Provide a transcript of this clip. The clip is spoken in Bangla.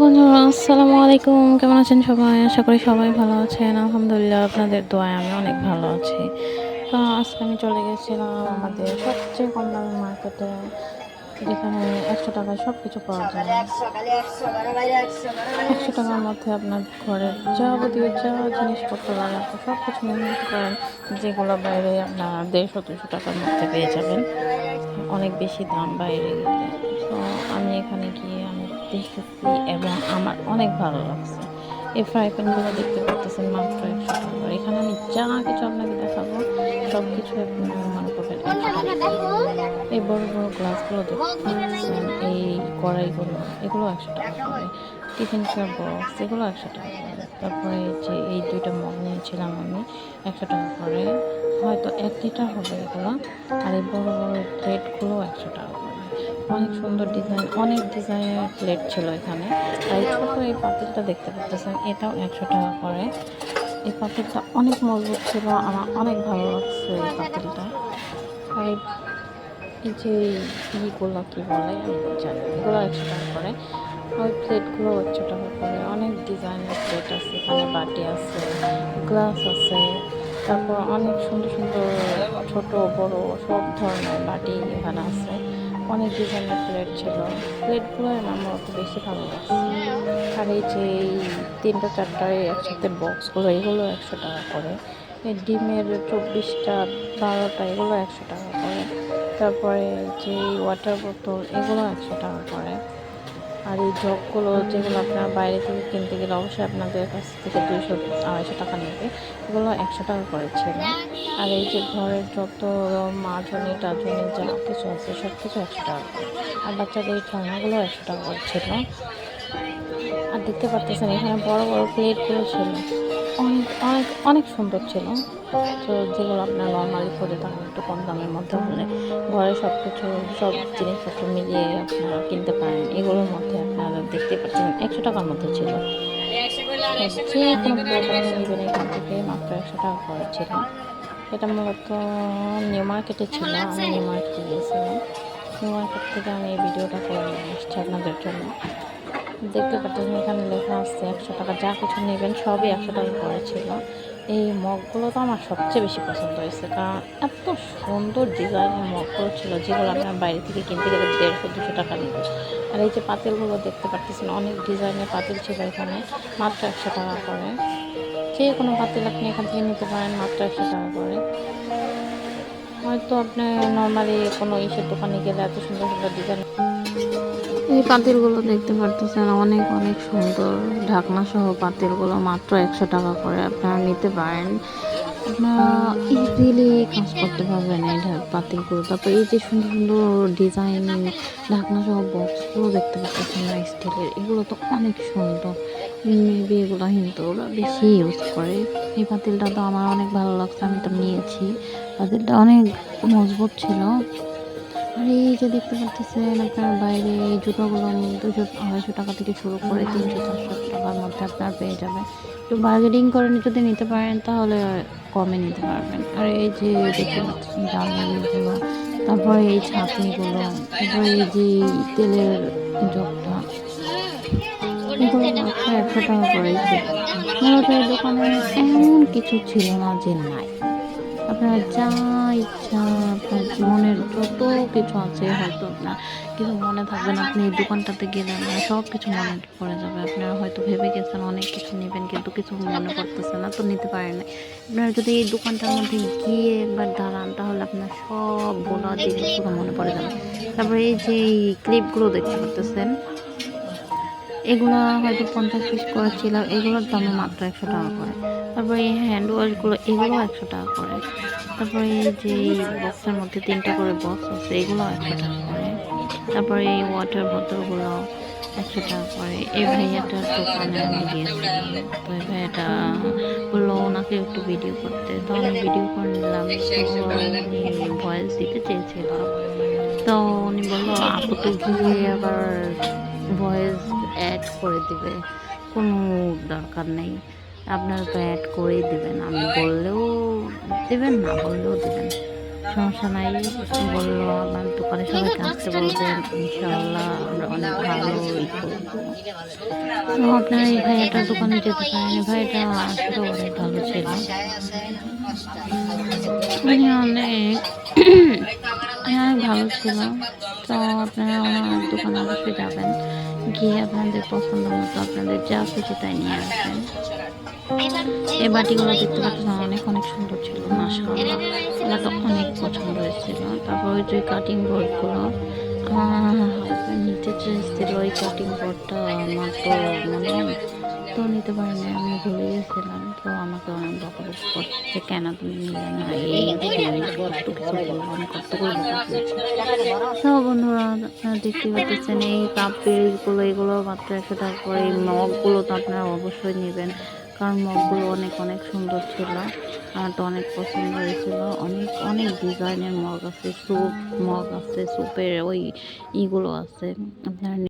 বন্ধুরা, আসসালামু আলাইকুম। কেমন আছেন সবাই? আশা করি সবাই ভালো আছেন। আলহামদুলিল্লাহ, আপনাদের দোয়ায় আমি অনেক ভালো আছি। তো আজকে আমি চলে গেছিলাম আমাদের সবচেয়ে কম দামের মার্কেটে, যেখানে ১০০ টাকায় সব কিছু পাওয়া যায়। ১০০ টাকার মধ্যে আপনার ঘরের যাবতীয় যা জিনিসপত্র লাগে আপনি সব কিছু নিয়ে নিতে পারেন, যেগুলো বাইরে আপনার ১৫০-২০০ টাকার মধ্যে পেয়ে যাবেন। অনেক বেশি দাম বাইরে গেলে। তো আমি এখানে গিয়ে আমি দেখেছি এবং আমার অনেক ভালো লাগছে। এই ফ্রাই প্যানগুলো দেখতে পারতেছেন মাত্র ১০০ টাকা। এখানে আমি যা কিছু আপনাকে দেখাবো সব কিছু আপনি মনে করবেন ১০০ টাকা। এই বড় বড় গ্লাসগুলো দেখতে পাচ্ছেন, এই কড়াইগুলো এগুলো ১০০ টাকা করে। টিফিন কেয়ার বক্স এগুলো ১০০ টাকা করে। তারপরে যে এই ২টা মগ নিয়েছিলাম আমি ১০০ টাকা করে। হয়তো ১ লিটার হবে এগুলো। আর এই বড় বড় প্লেটগুলো ১০০ টাকা করে। অনেক সুন্দর ডিজাইন, অনেক ডিজাইনের প্লেট ছিল এখানে। আর এই ছোট এই পাতিলটা দেখতে পাচ্ছেন, এটাও ১০০ টাকা করে। এই পাতিলটা অনেক মজবুত ছিল, আমার অনেক ভালো লাগছে এই পাতিলটা। আর এই যে ইগুলো কী বলে আমি জানি না, এগুলো ১০০ টাকা করে। ওই প্লেটগুলো ১০০ টাকা করে। অনেক ডিজাইনের প্লেট আছে এখানে, বাটি আছে, গ্লাস আছে। তারপর অনেক সুন্দর সুন্দর ছোট বড় সব ধরনের বাটি এখানে আছে। অনেক ডিজাইনের প্লেট ছিল। প্লেটগুলো আমার মতো বেশি ভালো লাগছে। আর এই যে এই ৩টা ৪টা একসাথে বক্সগুলো এগুলো ১০০ টাকা করে। এই ডিমের ২৪টা ১২টা এগুলো ১০০ টাকা করে। তারপরে যে ওয়াটার বোতল এগুলো ১০০ টাকা করে। আর এই জগগুলো যেগুলো আপনার বাইরে থেকে কিনতে গেলে অবশ্যই আপনাদের কাছ থেকে ২০০-২৫০ টাকা নেবে, এগুলো ১০০ টাকা করে ছিল। আর এই যে ঘরের যত মাজনি টাজনি যা কিছু আছে সব কিছু ১০০ টাকা করে। আর বাচ্চাদের খেলনাগুলো ১০০ টাকা করে ছিল। আর দেখতে পারতেছেন এখানে বড় বড় প্লেটগুলো ছিল, অনেক অনেক অনেক সুন্দর ছিল। তো যেগুলো আপনার নর্মালি করে থাকেন একটু কম দামের মধ্যে হলে ঘরে সব কিছু সব জিনিসপত্র মিলিয়ে আপনারা কিনতে পারেন। এগুলোর মধ্যে আপনারা দেখতে পাচ্ছেন ১০০ টাকার মধ্যে ছিল। যে কোনো প্লেট আপনি নেবেন এখান থেকে মাত্র ১০০ টাকা করে ছিল। এটা মূলত নিউ মার্কেটে ছিল, আমি নিউ মার্কেটে গিয়েছিলাম। নিউ মার্কেট থেকে আমি এই ভিডিওটা করে নিয়ে আসছি আপনাদের জন্য। দেখতে পাচ্ছেন এখানে লেখা আছে ১০০ টাকা, যা কিছু নেবেন সবই ১০০ টাকা করে ছিল। এই মগগুলো তো আমার সবচেয়ে বেশি পছন্দ হয়েছে, কারণ এত সুন্দর ডিজাইনের মগগুলো ছিল, যেগুলো আপনার বাইরে থেকে কিনতে গেলে ১৫০-২০০ টাকা নেবে। আর এই যে পাতিলগুলো দেখতে পাচ্ছেন, অনেক ডিজাইনের পাতিল ছিল এখানে, মাত্র ১০০ টাকা করে। যে কোনো পাতিল আপনি এখান থেকে নিতে পারেন মাত্র ১০০ টাকা করে। হয়তো আপনি নর্মালি কোনো ইসের দোকানে গেলে এত সুন্দর সুন্দর ডিজাইন। এই পাতিলগুলো দেখতে পারতেছেন, অনেক অনেক সুন্দর ঢাকনা সহ পাতিলগুলো মাত্র ১০০ টাকা করে। আপনারা নিতে পারেন, আপনারা ইজিলি কাজ করতে পারবেন এই পাতিলগুলো। তারপর এই যে সুন্দর সুন্দর ডিজাইন ঢাকনা সহ বক্সগুলো দেখতে পাচ্ছেন না স্টিলের, এগুলো তো অনেক সুন্দর। মেবি এগুলো কিন্তু ওরা বেশি ইউজ করে। এই পাতিলটা তো আমার অনেক ভালো লাগছে, আমি তো নিয়েছি। পাতিলটা অনেক মজবুত ছিল। আর এই যে দেখতে পাচ্ছেন আপনার বাইরে এই জুতোগুলো ২০০-২৫০ টাকা থেকে শুরু করে ৩০০-৪০০ টাকার মধ্যে আপনার পেয়ে যাবেন। একটু বার্গেনিং করে যদি নিতে পারেন তাহলে কমে নিতে পারবেন। আর এই যে দেখতে পাচ্ছেন ডালগুলো, তারপরে এই ছাঁকনিগুলো, তারপরে এই যে তেলের জগটা, এগুলো মাত্র ১০০ টাকা করেই ছিল। মূলত এই দোকানে এমন কিছু ছিল না যে নাই। আপনার যা ইচ্ছা, আপনার মনের যত কিছু আছে, হয়তো আপনার কিছু মনে থাকবে না, আপনি এই দোকানটাতে গেলে আপনার সব কিছু মনে পড়ে যাবে। আপনারা হয়তো ভেবে গেছেন অনেক কিছু নেবেন, কিন্তু কিছু মনে পড়তেছে না, তো নিতে পারেন না। আপনারা যদি এই দোকানটার মধ্যে গিয়ে একবার দাঁড়ান তাহলে আপনার সবগুলো জিনিসগুলো মনে পড়ে যাবে। তারপরে এই যে এই ক্লিপগুলো দেখতে পারতেছেন, এগুলো হয়তো 50 পিস করে ছিল, এগুলোর দামে মাত্র ১০০ টাকা করে। তারপরে এই হ্যান্ড ওয়াশগুলো এগুলো ১০০ টাকা করে। তারপরে এই যে এই বক্সের মধ্যে 3টা করে বক্স আছে, এগুলো ১০০ টাকা করে। তারপরে এই ওয়াটার বোতলগুলো ১০০ টাকা করে। এই ভাইয়াটার দোকানে আমি গিয়েছিলাম, তো এই ভাইয়াটা বললো ওনাকে একটু ভিডিও করতে, তো আমি ভিডিও করে নিলাম। তো উনি ভয়েস দিতে চেয়েছিল, তো উনি বললো আপু তো গিয়ে আবার ভয়েস অ্যাড করে দিবে, কোনো দরকার নেই, আপনারা তো অ্যাড করেই দিবেন, আমি বললেও দিবেন না বললেও দিবেন। সমস্যা নাই, বললো আমার দোকানে সবাইকে আসতে বলবেন, ইনশাআল্লাহ আমরা অনেক ভালোই করবো। তো আপনারা এই ভাইয়াটার দোকানে যেতে পারেন, এই ভাইয়াটা আসলে অনেক ভালো ছিল, উনি অনেক অনেক ভালো ছিল। তো আপনারা ওনার দোকানে অবশ্যই যাবেন, গিয়ে আপনাদের পছন্দ মতো আপনাদের যা খুশি তাই নিয়ে আসবেন। এই বাটিগুলো দেখতে পাচ্ছেন অনেক অনেক সুন্দর ছিল, মাশাআল্লাহ আমার তো অনেক পছন্দ হয়েছিল। তারপর ওই যে কাটিং বোর্ডগুলো আমার হাজব্যান্ড নিতে চেয়েছিল, ওই কাটিং বোর্ডটা আমার তো মনে হয় তো নিতে পারিনি, আমি ভুলে গেছিলাম। তো আমাকে অনেক বকাবকি করছে যে কেন তুমি নিলে না, এই কত কিছু বললাম, কতগুলো বকা দিয়েছে। তো বন্ধুরা আপনারা দেখতে পাচ্ছেন এই কাপ পিরিচগুলো, এগুলো মাত্র 100 টাকা করে। এই মগগুলো তো আপনারা অবশ্যই নেবেন, কারণ মগগুলো অনেক অনেক সুন্দর ছিল, আমার তো অনেক পছন্দ হয়েছিল। অনেক অনেক ডিজাইনের মগ আছে, স্যুপ মগ আছে, স্যুপের ওই ইগুলো আছে আপনার